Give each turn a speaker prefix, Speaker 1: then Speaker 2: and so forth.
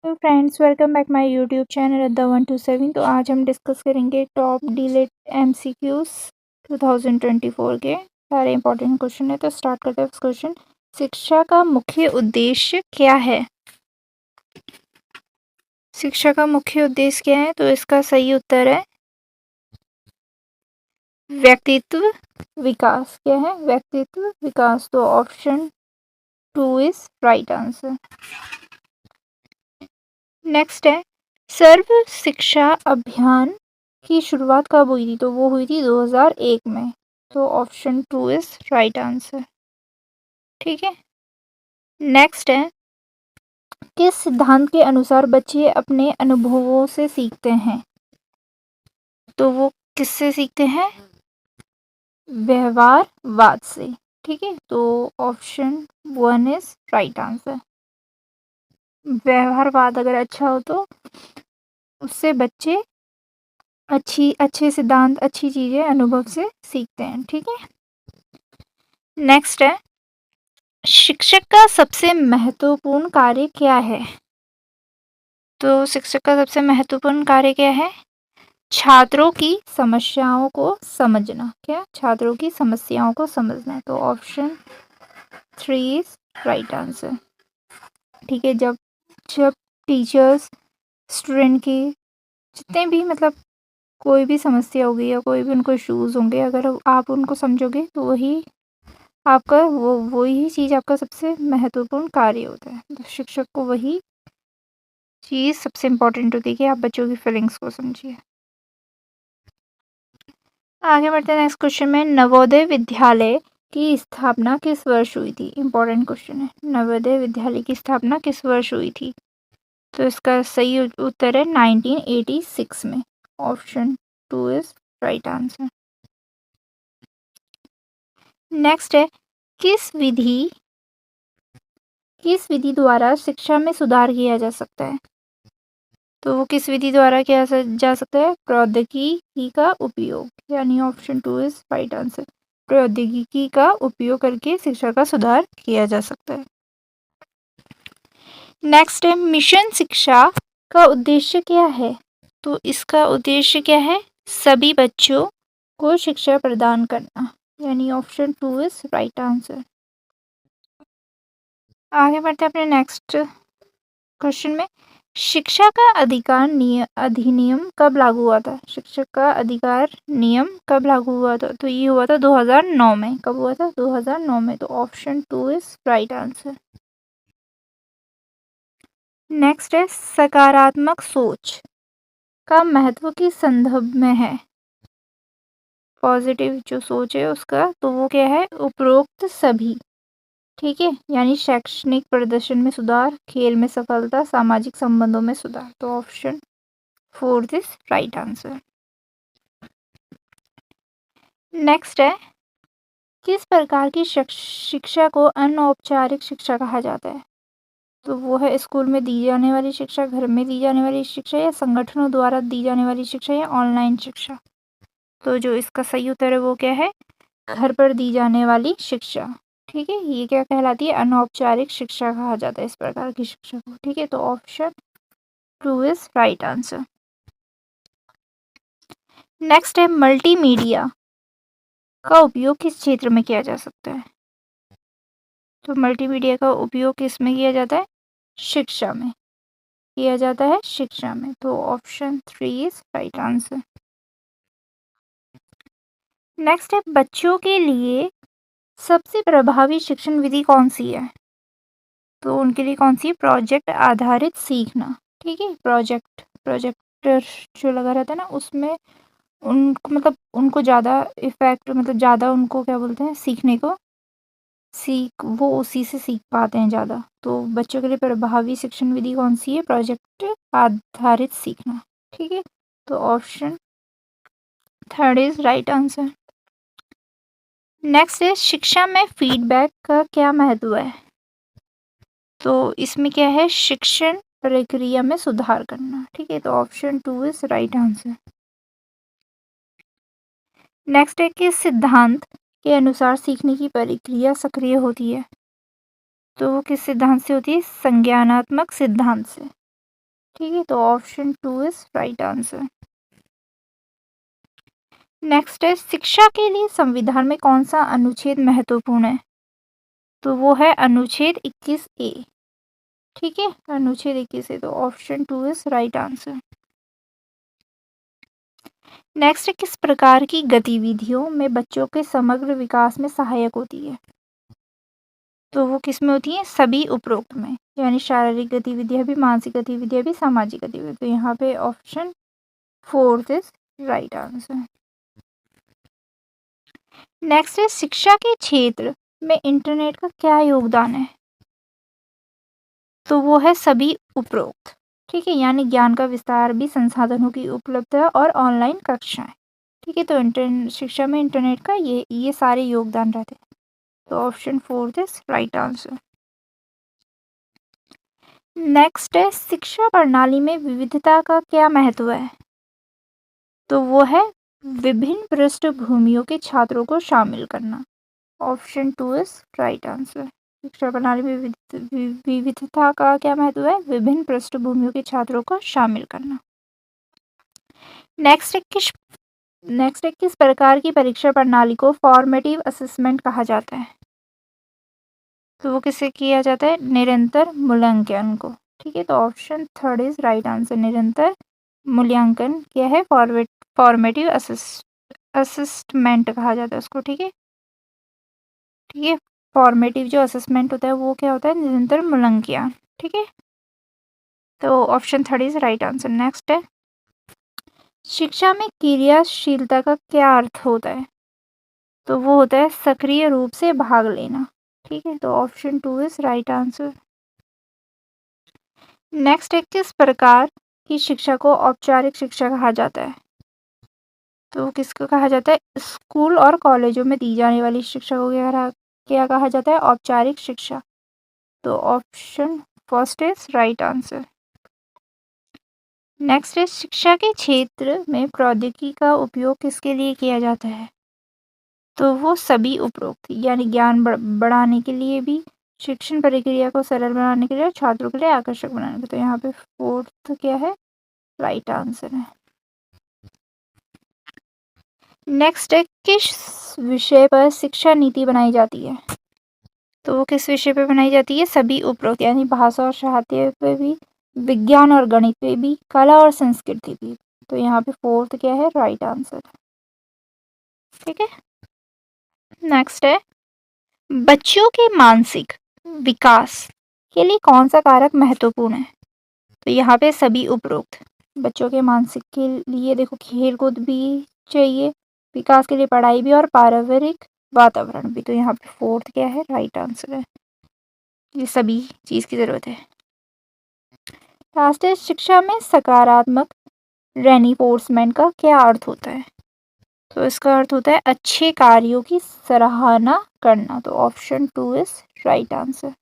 Speaker 1: तो friends welcome back my YouTube channel the 127। तो आज हम डिस्कस करेंगे टॉप डिलेट एमसीक्यूज 2024 के सारे इंपॉर्टेंट क्वेश्चन है। तो स्टार्ट करते हैं। क्वेश्चन, शिक्षा का मुख्य उद्देश्य क्या है? शिक्षा का मुख्य उद्देश्य क्या है? तो इसका सही उत्तर है व्यक्तित्व विकास। क्या है? व्यक्तित्व विकास। तो option 2 is right answer. Next है, सर्व शिक्षा अभियान की शुरुआत कब हुई थी? तो वो हुई थी 2001 में। तो ऑप्शन 2 इज राइट आंसर। ठीक है। नेक्स्ट है, किस सिद्धांत के अनुसार बच्चे अपने अनुभवों से सीखते हैं? तो वो किससे सीखते हैं? व्यवहारवाद से। ठीक है। तो ऑप्शन 1 इज राइट आंसर। व्यवहारवाद अगर अच्छा हो तो उससे बच्चे अच्छे सिद्धांत, अच्छी चीजें अनुभव से सीखते हैं। ठीक है। नेक्स्ट है, शिक्षक का सबसे महत्वपूर्ण कार्य क्या है? तो शिक्षक का सबसे महत्वपूर्ण कार्य क्या है? छात्रों की समस्याओं को समझना। क्या? छात्रों की समस्याओं को समझना। तो ऑप्शन 3 इज राइट आंसर। ठीक है। जब जब टीचर्स स्टूडेंट की जितने भी कोई भी समस्या होगी या कोई भी उनको इश्यूज होंगे, अगर आप उनको समझोगे तो वही आपका वही चीज़ आपका सबसे महत्वपूर्ण कार्य होता है। तो शिक्षक को वही चीज़ सबसे इम्पोर्टेंट होती है कि आप बच्चों की फीलिंग्स को समझिए। आगे बढ़ते हैं नेक्स्ट क्वेश्चन में, नवोदय विद्यालय की स्थापना किस वर्ष हुई थी? इंपॉर्टेंट क्वेश्चन है। नवोदय विद्यालय की स्थापना किस वर्ष हुई थी? तो इसका सही उत्तर है 1986 में। Option 2 is right answer. Next है, किस विधि किस विधि द्वारा शिक्षा में सुधार किया जा सकता है? तो वो किस विधि द्वारा किया जा सकता है? प्रौद्योगिकी का उपयोग। यानी ऑप्शन 2 इज राइट आंसर। प्रौद्योगिकी का उपयोग करके शिक्षा का सुधार किया जा सकता है। नेक्स्ट है, मिशन शिक्षा का उद्देश्य क्या है? तो इसका उद्देश्य क्या है? सभी बच्चों को शिक्षा प्रदान करना। यानी ऑप्शन 2 इज राइट आंसर। आगे बढ़ते हैं अपने नेक्स्ट क्वेश्चन में, शिक्षा का अधिकार अधिनियम कब लागू हुआ था? शिक्षक का अधिकार नियम कब लागू हुआ था? तो ये हुआ था 2009 में। कब हुआ था? 2009 में। तो option 2 is right answer. Next है, सकारात्मक सोच का महत्व किस संदर्भ में है? पॉजिटिव जो सोच है उसका, तो वो क्या है? उपरोक्त सभी। ठीक है। यानी शैक्षणिक प्रदर्शन में सुधार, खेल में सफलता, सामाजिक संबंधों में सुधार। तो option 4 is right answer. Next है, किस प्रकार की शिक्षा को अनौपचारिक शिक्षा कहा जाता है? तो वो है स्कूल में दी जाने वाली शिक्षा, घर में दी जाने वाली शिक्षा, या संगठनों द्वारा दी जाने वाली शिक्षा, या ऑनलाइन शिक्षा। तो जो इसका सही उत्तर है वो क्या है? घर पर दी जाने वाली शिक्षा। ठीक है। ये क्या कहलाती है? अनौपचारिक शिक्षा कहा जाता है इस प्रकार की शिक्षा को। ठीक है। तो option 2 is right answer. Next है, मल्टीमीडिया का उपयोग किस क्षेत्र में किया जा सकता है? तो मल्टीमीडिया का उपयोग किस में किया जाता है? शिक्षा में किया जाता है। शिक्षा में। तो option 3 is right answer. Next है, बच्चों के लिए सबसे प्रभावी शिक्षण विधि कौन सी है? तो उनके लिए कौन सी? प्रोजेक्ट आधारित सीखना। ठीक है। प्रोजेक्टर जो लगा रहता है ना, उसमें उनको उनको ज़्यादा इफेक्ट, ज़्यादा उनको क्या बोलते हैं, सीखने को वो उसी से सीख पाते हैं ज़्यादा। तो बच्चों के लिए प्रभावी शिक्षण विधि कौन सी है? प्रोजेक्ट आधारित सीखना। ठीक है। तो option 3 is right answer. Next है, शिक्षा में फीडबैक का क्या महत्व है? तो इसमें क्या है? शिक्षण प्रक्रिया में सुधार करना। ठीक है। तो option 2 is right answer. Next है, किस सिद्धांत के अनुसार सीखने की प्रक्रिया सक्रिय होती है? तो वो किस सिद्धांत से होती है? संज्ञानात्मक सिद्धांत से। ठीक है, तो option 2 is right answer. Next है, शिक्षा के लिए संविधान में कौन सा अनुच्छेद महत्वपूर्ण है? तो वो है अनुच्छेद 21A। ठीक है, अनुच्छेद 21 है, तो option 2 is right answer. Next, किस प्रकार की गतिविधियों में बच्चों के समग्र विकास में सहायक होती है? तो वो किस में होती है? सभी उपरोक्त में, यानी शारीरिक गतिविधियां भी, मानसिक गतिविधियां भी, सामाजिक गतिविधियां। तो यहाँ पे option 4 is right answer. Next है, शिक्षा के क्षेत्र में इंटरनेट का क्या योगदान है? तो वो है सभी उपरोक्त। ठीक है, यानी ज्ञान का विस्तार भी, संसाधनों की उपलब्धता और ऑनलाइन कक्षाएं। ठीक है, तो शिक्षा में इंटरनेट का ये सारे योगदान रहते हैं। तो option 4 is right answer. Next है, शिक्षा प्रणाली में विविधता का क्या महत्व है? तो वो है विभिन्न पृष्ठभूमियों के छात्रों को शामिल करना। Option 2 is right answer. शिक्षा प्रणाली में विविधता का क्या महत्व है? विभिन्न पृष्ठभूमियों के छात्रों को शामिल करना। नेक्स्ट है, किस प्रकार की परीक्षा प्रणाली को फॉर्मेटिव असेसमेंट कहा जाता है? तो वो किससे किया जाता है? निरंतर मूल्यांकन को। ठीक है, तो ऑप्शन 3 इज राइट आंसर। निरंतर मूल्यांकन क्या है? फॉर्मेटिव असेसमेंट कहा जाता है उसको। ठीक है, ठीक है, फॉर्मेटिव जो असेसमेंट होता है वो क्या होता है? निरंतर मूल्यांकन। ठीक है, तो option 3 is right answer. Next है, शिक्षा में क्रियाशीलता का क्या अर्थ होता है? तो वो होता है सक्रिय रूप से भाग लेना। ठीक है, तो option 2 is right answer. Next है, किस प्रकार की शिक्षा को औपचारिक शिक्षा कहा जाता है? तो किसको कहा जाता है? स्कूल और कॉलेजों में दी जाने वाली शिक्षा को क्या कहा जाता है? औपचारिक शिक्षा। तो option first is right answer. Next है, शिक्षा के क्षेत्र में प्रौद्योगिकी का उपयोग किसके लिए किया जाता है? तो वो सभी उपरोक्त, यानी ज्ञान बढ़ाने के लिए भी, शिक्षण प्रक्रिया को सरल बनाने के लिए, छात्रों के लिए आकर्षक बनाने के लिए। तो यहाँ पे 4th क्या है? राइट आंसर है। नेक्स्ट है, किस विषय पर शिक्षा नीति बनाई जाती है? तो वो किस विषय पे बनाई जाती है? सभी उपरोक्त, यानी भाषा और साहित्य पे भी, विज्ञान और गणित पे भी, कला और संस्कृति भी। तो यहाँ पे 4th क्या है? Right answer. ठीक है, नेक्स्ट है, बच्चों के मानसिक विकास के लिए कौन सा कारक महत्वपूर्ण है? तो यहाँ पे सभी उपरोक्त। बच्चों के मानसिक के लिए देखो, खेल कूद भी चाहिए, विकास के लिए पढ़ाई भी, और पारिवारिक वातावरण भी। तो यहाँ पे 4th क्या है? राइट आंसर है। ये सभी चीज की जरूरत है। राष्ट्रीय शिक्षा में सकारात्मक रेनिफोर्समेंट का क्या अर्थ होता है? तो इसका अर्थ होता है अच्छे कार्यों की सराहना करना। तो ऑप्शन 2 इज राइट आंसर।